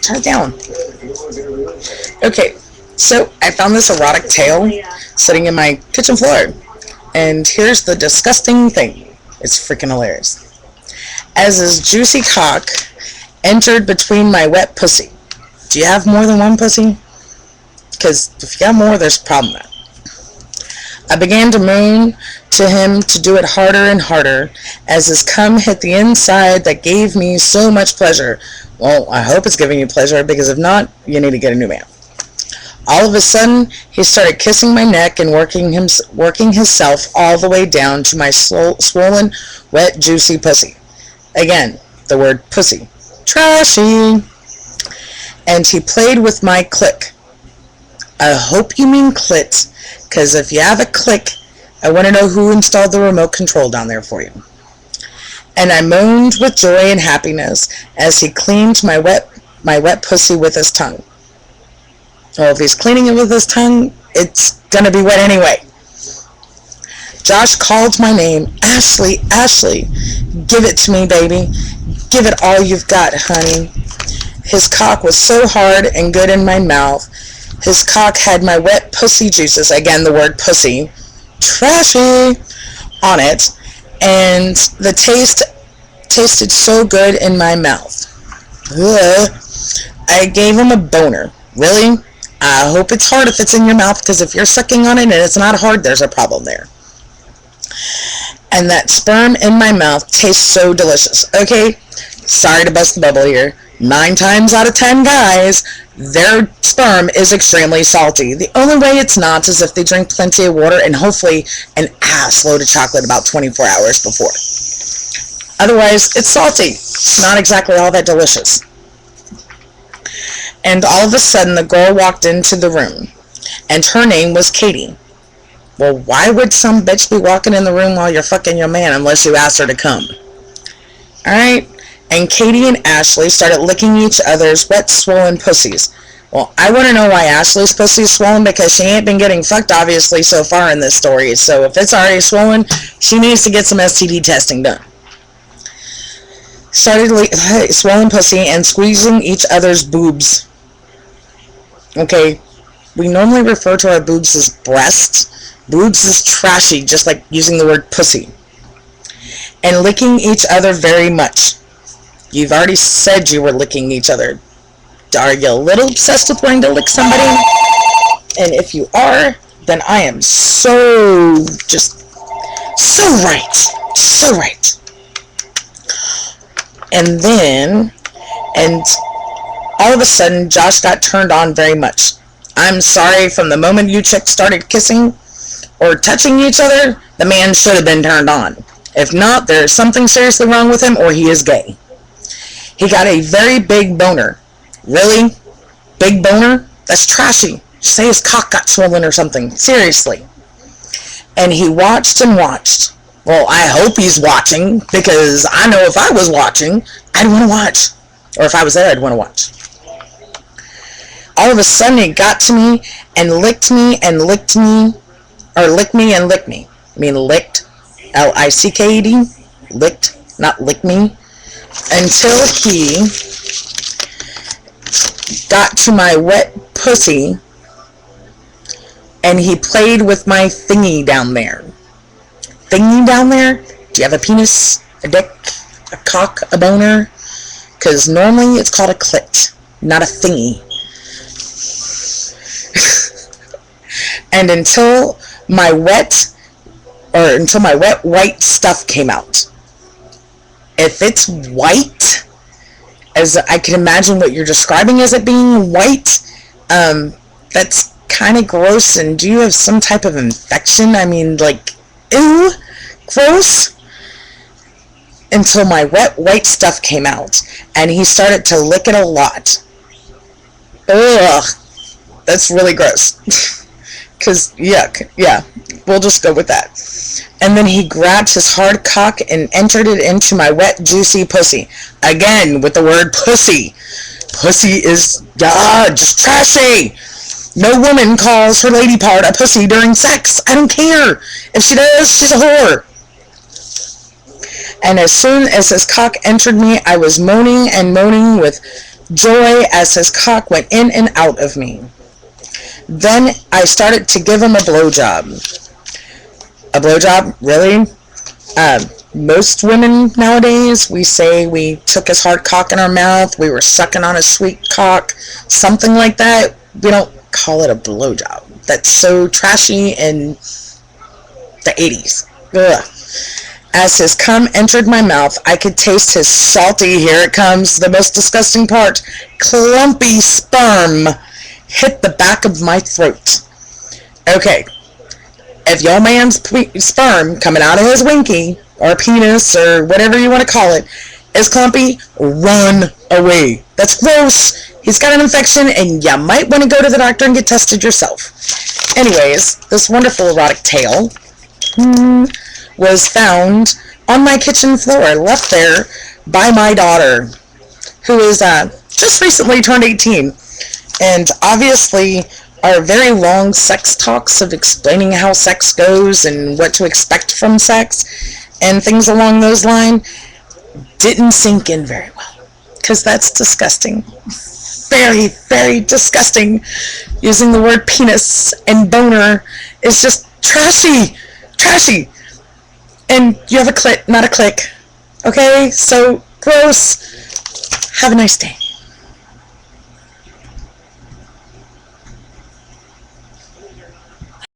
Turn it down. Okay, so I found this erotic tale sitting in my kitchen floor. And here's the disgusting thing. It's freaking hilarious. As his juicy cock entered between my wet pussy. Do you have more than one pussy? Because if you got more, there's a problem there. I began to moan to him to do it harder and harder as his cum hit the inside that gave me so much pleasure. Well, I hope it's giving you pleasure, because if not, you need to get a new man. All of a sudden, he started kissing my neck and working himself all the way down to my swollen, wet, juicy pussy. Again, the word pussy. Trashy. And he played with my click. I hope you mean clit, because if you have a click, I want to know who installed the remote control down there for you. And I moaned with joy and happiness as he cleaned my wet pussy with his tongue. Well, if he's cleaning it with his tongue, it's going to be wet anyway. Josh called my name. Ashley, Ashley, give it to me, baby. Give it all you've got, honey. His cock was so hard and good in my mouth. His cock had my wet pussy juices, again the word pussy, trashy, on it, and the taste tasted so good in my mouth. Ugh. I gave him a boner. Really? I hope it's hard if it's in your mouth, because if you're sucking on it and it's not hard, there's a problem there. And that sperm in my mouth tastes so delicious. Okay, sorry to bust the bubble here. 9 times out of 10 guys, their sperm is extremely salty. The only way it's not is if they drink plenty of water and hopefully an ass load of chocolate about 24 hours before. Otherwise, it's salty. It's not exactly all that delicious. And all of a sudden, the girl walked into the room, and her name was Katie. Well, why would some bitch be walking in the room while you're fucking your man unless you ask her to come? Alright? And Katie and Ashley started licking each other's wet, swollen pussies. Well, I want to know why Ashley's pussy is swollen, because she ain't been getting fucked, obviously, so far in this story. So if it's already swollen, she needs to get some STD testing done. Started swollen pussy and squeezing each other's boobs. Okay, we normally refer to our boobs as breasts. Boobs is trashy, just like using the word pussy. And licking each other very much. You've already said you were licking each other. Are you a little obsessed with wanting to lick somebody? And if you are, then I am so right. So right. And then, all of a sudden, Josh got turned on very much. I'm sorry, from the moment you chicks started kissing or touching each other, the man should have been turned on. If not, there's something seriously wrong with him, or he is gay. He got a very big boner. Really? Big boner? That's trashy. Say his cock got swollen or something. Seriously. And he watched and watched. Well, I hope he's watching, because I know if I was watching, I'd want to watch. Or if I was there, I'd want to watch. All of a sudden, he got to me and licked me and licked me. Or licked me and licked me. I mean, licked. L-I-C-K-E-D. Licked, not lick me. Until he got to my wet pussy and he played with my thingy down there. Thingy down there? Do you have a penis, a dick, a cock, a boner? Because normally it's called a clit, not a thingy. And until my wet white stuff came out. If it's white, as I can imagine what you're describing as it being white, that's kind of gross. And do you have some type of infection? I mean, like, ew, gross. Until my wet white stuff came out, and he started to lick it a lot. Ugh, that's really gross. Because, yuck, yeah, we'll just go with that. And then he grabbed his hard cock and entered it into my wet, juicy pussy. Again, with the word pussy. Pussy is, just trashy. No woman calls her lady part a pussy during sex. I don't care. If she does, she's a whore. And as soon as his cock entered me, I was moaning and moaning with joy as his cock went in and out of me. Then I started to give him a blowjob. A blowjob? Really? Most women nowadays, we say we took his hard cock in our mouth, we were sucking on his sweet cock, something like that. We don't call it a blowjob. That's so trashy in the 80s. Ugh. As his cum entered my mouth, I could taste his salty, here it comes, the most disgusting part, clumpy sperm hit the back of my throat. Okay, if your man's sperm coming out of his winky, or penis, or whatever you want to call it, is clumpy, run away. That's gross. He's got an infection, and you might want to go to the doctor and get tested yourself. Anyways, this wonderful erotic tale was found on my kitchen floor, left there by my daughter, who is just recently turned 18. And obviously, our very long sex talks of explaining how sex goes and what to expect from sex and things along those lines didn't sink in very well. Because that's disgusting. Very, very disgusting. Using the word penis and boner is just trashy. Trashy. And you have a clit, not a click. Okay? So, gross. Have a nice day.